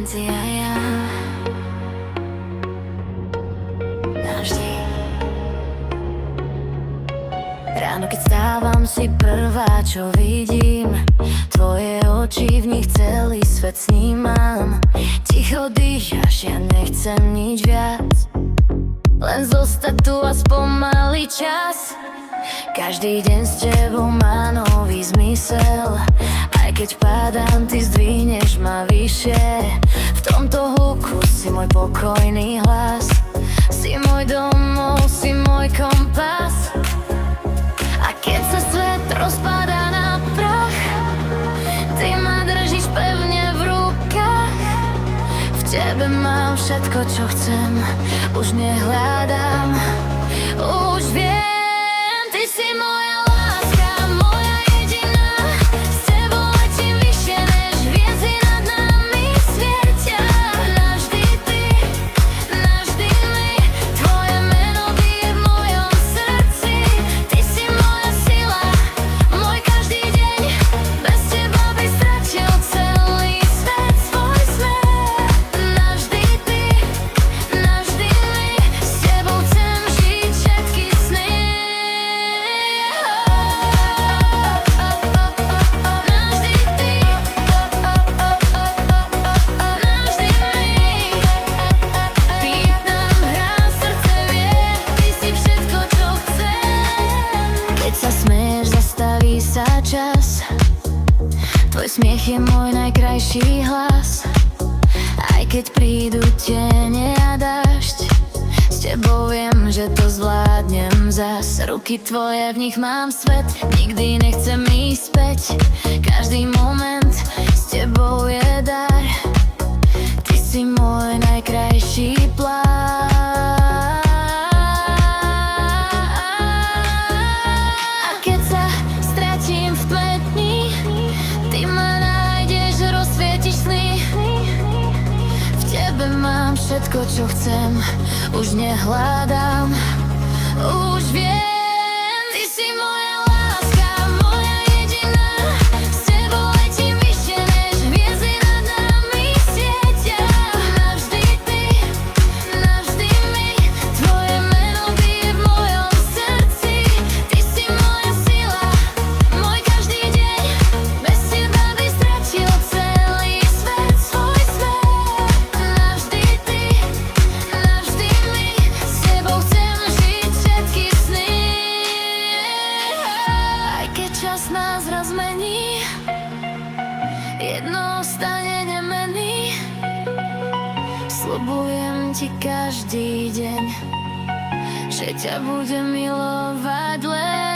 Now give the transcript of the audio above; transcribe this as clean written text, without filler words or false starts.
len ty a ja. Navždy. Ráno keď stávam si prvá, čo vidím, tvoje oči, v nich celý svet snímam. Ticho dýchaš, ja nechcem nič viac, len zostať tu a spomaliť čas. Každý deň s tebou má nový zmysel, aj keď padám, ty zdvihneš ma vyššie. V tomto hluku si môj pokojný hlas, si môj domov, si môj kompas. A keď sa svet rozpadá na prach, ty ma držíš pevne v rukách. V tebe mám všetko, čo chcem, už nehľadám, už viem, ty si moja láska, moja jediná. S tebou letím vyššie než hviezdy nad nami svietia. Navždy ty, navždy my, tvoje meno bije v mojom srdci. Ty si moja sila, môj každý deň, bez teba by stratil celý svet svoj smer. Navždy ty, navždy my, s tebou chcem žiť všetky sny. Navždy ty, navždy my. Pýtam, hrám, srdce vie, ty si všetko, čo chcem. Keď sa smeješ, zastaví sa čas, tvoj smiech je môj najkrajší hlas. Aj keď prídu tiene a dážď, s tebou viem, že to zvládnem zas. Ruky tvoje, v nich mám svet, nikdy nechcem ísť späť. Každý moment s tebou je dar, ty si môj najkrajší plán. A keď sa stratím v tmetni, ty ma nájdeš, rozsvietiš sny. V tebe mám všetko, čo chcem, už nehľadám, už viem, ty si moja láska, moja jediná. S tebou letím vyššie než hviezdy nad nami svietia. Navždy ty, navždy my, tvoje meno bije v mojom srdci. Ty si moja sila, môj každý deň, bez teba by stratil celý svet svoj smer. Navždy ty, navždy my, s tebou chcem žiť všetky sny. Aj keď čas nás rozmení, jedno ostane nemenný. Sľubujem ti každý deň, že ťa budem milovať len